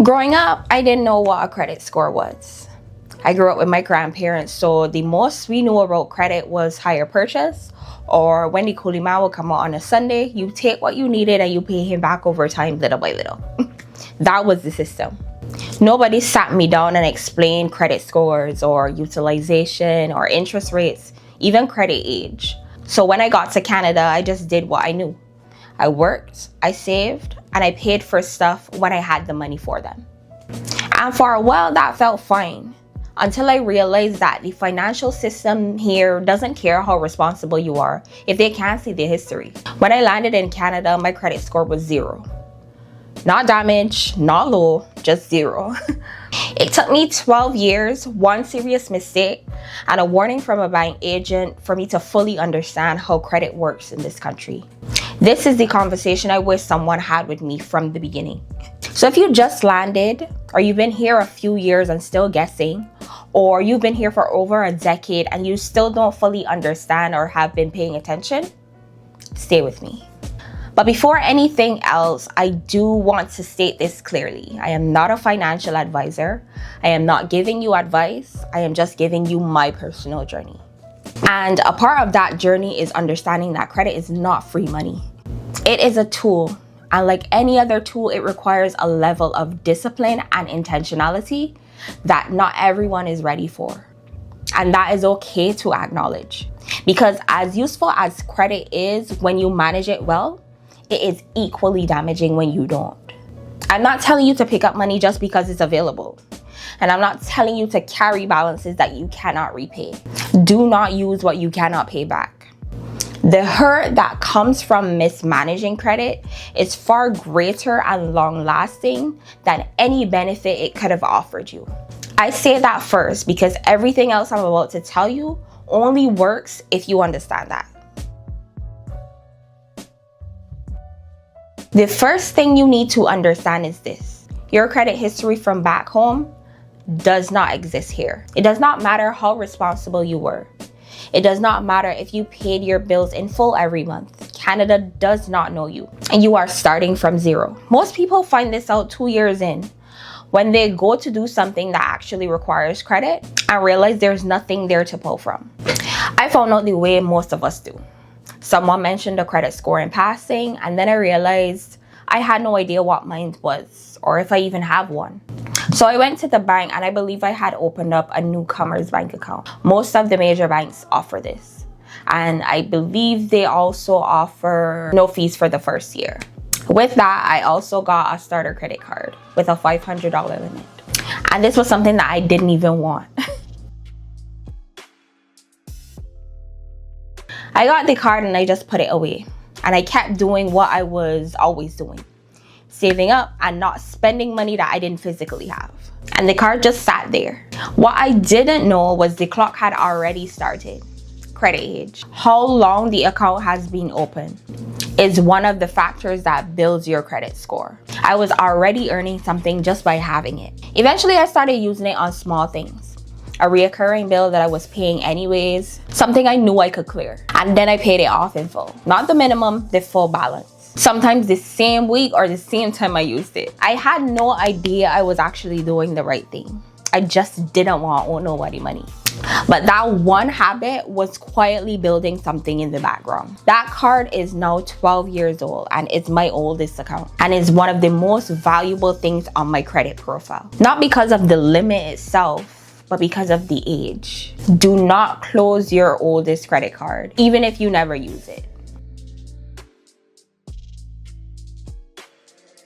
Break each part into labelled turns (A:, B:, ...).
A: Growing up, I didn't know what a credit score was. I grew up with my grandparents, so the most we knew about credit was hire purchase, or when the coolie man would come out on a Sunday, you take what you needed and you pay him back over time little by little. That was the system. Nobody sat me down and explained credit scores or utilization or interest rates, even credit age. So when I got to Canada, I just did what I knew. I worked, I saved, and I paid for stuff when I had the money for them. And for a while, that felt fine, until I realized that the financial system here doesn't care how responsible you are if they can't see the history. When I landed in Canada, my credit score was 0. Not damaged, not low, just 0. It took me 12 years, one serious mistake, and a warning from a bank agent for me to fully understand how credit works in this country. This is the conversation I wish someone had with me from the beginning. So if you just landed, or you've been here a few years and still guessing, or you've been here for over a decade and you still don't fully understand or have been paying attention, stay with me. But before anything else, I do want to state this clearly. I am not a financial advisor. I am not giving you advice. I am just giving you my personal journey. And a part of that journey is understanding that credit is not free money. It is a tool. And like any other tool, it requires a level of discipline and intentionality that not everyone is ready for. And that is okay to acknowledge. Because as useful as credit is when you manage it well, it is equally damaging when you don't. I'm not telling you to pick up money just because it's available. And I'm not telling you to carry balances that you cannot repay. Do not use what you cannot pay back. The hurt that comes from mismanaging credit is far greater and long-lasting than any benefit it could have offered you. I say that first because everything else I'm about to tell you only works if you understand that. The first thing you need to understand is this. Your credit history from back home does not exist here. It does not matter how responsible you were. It does not matter if you paid your bills in full every month. Canada does not know you, and you are starting from 0. Most people find this out 2 years in, when they go to do something that actually requires credit and realize there's nothing there to pull from. I found out the way most of us do. Someone mentioned a credit score in passing, and then I realized I had no idea what mine was, or if I even have one. So I went to the bank, and I believe I had opened up a newcomer's bank account. Most of the major banks offer this. And I believe they also offer no fees for the first year. With that, I also got a starter credit card with a $500 limit. And this was something that I didn't even want. I got the card and I just put it away. And I kept doing what I was always doing. Saving up and not spending money that I didn't physically have. And the card just sat there. What I didn't know was the clock had already started. Credit age. How long the account has been open is one of the factors that builds your credit score. I was already earning something just by having it. Eventually, I started using it on small things. A reoccurring bill that I was paying anyways, something I knew I could clear. And then I paid it off in full. Not the minimum, the full balance. Sometimes the same week or the same time I used it. I had no idea I was actually doing the right thing. I just didn't want to owe nobody money. But that one habit was quietly building something in the background. That card is now 12 years old and it's my oldest account and is one of the most valuable things on my credit profile. Not because of the limit itself, but because of the age. Do not close your oldest credit card, even if you never use it.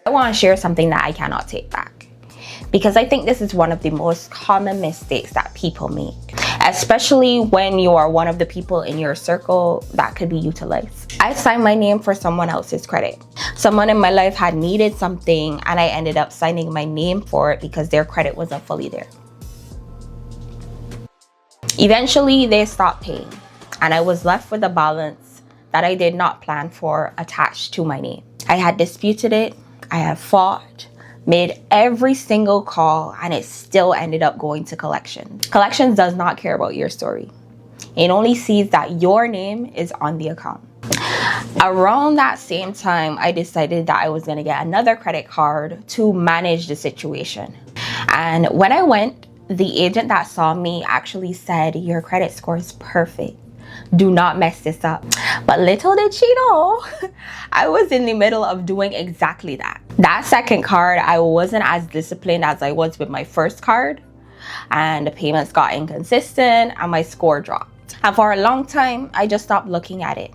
A: I want to share something that I cannot take back, because I think this is one of the most common mistakes that people make, especially when you are one of the people in your circle that could be utilized. I signed my name for someone else's credit. Someone in my life had needed something and I ended up signing my name for it because their credit wasn't fully there. Eventually, they stopped paying and I was left with a balance that I did not plan for attached to my name. I had disputed it, I had fought, made every single call, and it still ended up going to collections. Collections does not care about your story. It only sees that your name is on the account. Around that same time, I decided that I was going to get another credit card to manage the situation. And when I went, the agent that saw me actually said, "Your credit score is perfect. Do not mess this up." But little did she know, I was in the middle of doing exactly that. That second card, I wasn't as disciplined as I was with my first card, and the payments got inconsistent and my score dropped. And for a long time, I just stopped looking at it.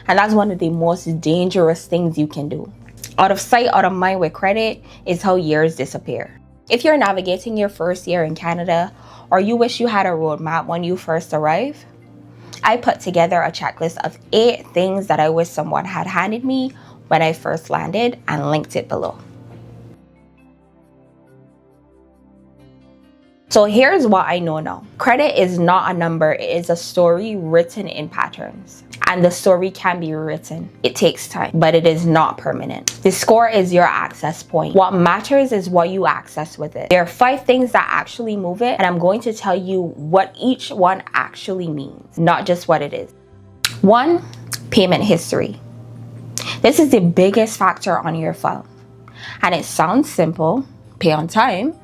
A: And that's one of the most dangerous things you can do. Out of sight, out of mind with credit is how years disappear. If you're navigating your first year in Canada, or you wish you had a roadmap when you first arrived, I put together a checklist of 8 things that I wish someone had handed me when I first landed and linked it below. So here's what I know now. Credit is not a number, it is a story written in patterns. And the story can be rewritten. It takes time, but it is not permanent. The score is your access point. What matters is what you access with it. There are 5 things that actually move it, and I'm going to tell you what each one actually means, not just what it is. 1, payment history. This is the biggest factor on your file. And it sounds simple, pay on time,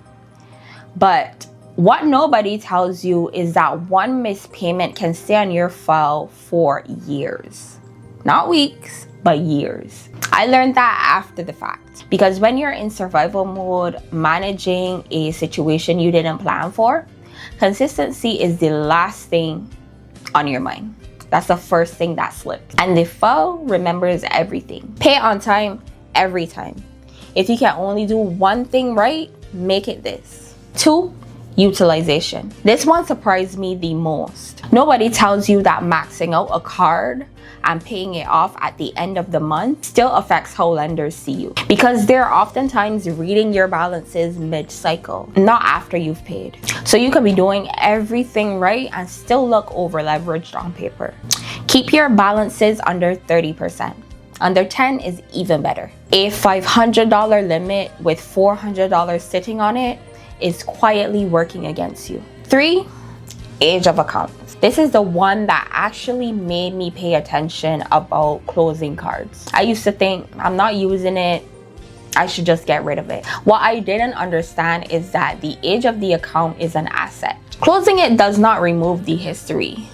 A: but what nobody tells you is that one missed payment can stay on your file for years. Not weeks, but years. I learned that after the fact, because when you're in survival mode, managing a situation you didn't plan for, consistency is the last thing on your mind. That's the first thing that slips. And the file remembers everything. Pay on time, every time. If you can only do one thing right, make it this. 2, utilization. This one surprised me the most. Nobody tells you that maxing out a card and paying it off at the end of the month still affects how lenders see you, because they're oftentimes reading your balances mid-cycle, not after you've paid. So you could be doing everything right and still look over leveraged on paper. Keep your balances under 30%. Under 10 is even better. A $500 limit with $400 sitting on it is quietly working against you. 3, age of accounts. This is the one that actually made me pay attention about closing cards. I used to think, I'm not using it, I should just get rid of it. What I didn't understand is that the age of the account is an asset. Closing it does not remove the history,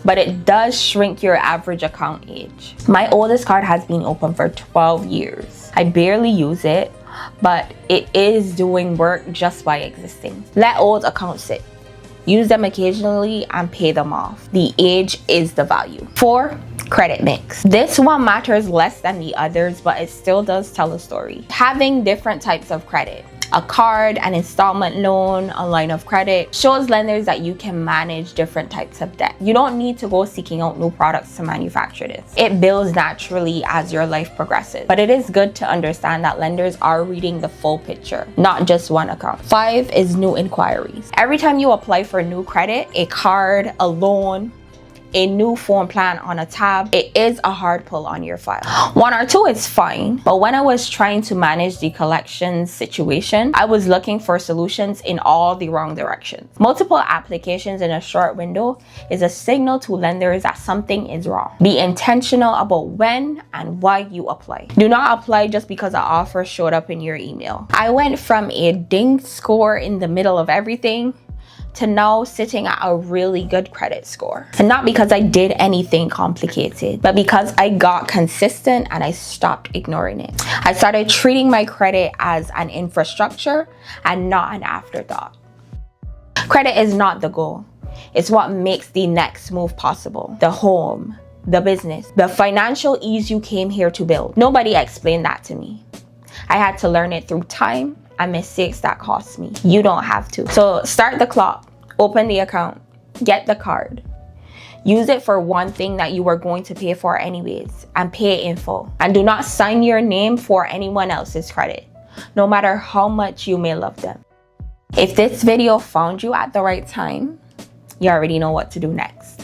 A: but it does shrink your average account age. My oldest card has been open for 12 years. I barely use it, but it is doing work just by existing. Let old accounts sit. Use them occasionally and pay them off. The age is the value. 4, credit mix. This one matters less than the others, but it still does tell a story. Having different types of credit, a card, an installment loan, a line of credit, shows lenders that you can manage different types of debt. You don't need to go seeking out new products to manufacture this. It builds naturally as your life progresses. But it is good to understand that lenders are reading the full picture, not just one account. 5 is new inquiries. Every time you apply for new credit, a card, a loan, a new phone plan on a tab, it is a hard pull on your file. 1 or 2 is fine, but when I was trying to manage the collections situation, I was looking for solutions in all the wrong directions. Multiple applications in a short window is a signal to lenders that something is wrong. Be intentional about when and why you apply. Do not apply just because an offer showed up in your email. I went from a ding score in the middle of everything to now sitting at a really good credit score. And not because I did anything complicated, but because I got consistent and I stopped ignoring it. I started treating my credit as an infrastructure and not an afterthought. Credit is not the goal. It's what makes the next move possible. The home, the business, the financial ease you came here to build. Nobody explained that to me. I had to learn it through time and mistakes that cost me. You don't have to. So start the clock, open the account, get the card. Use it for one thing that you were going to pay for anyways, and pay it in full. And do not sign your name for anyone else's credit, no matter how much you may love them. If this video found you at the right time, you already know what to do next.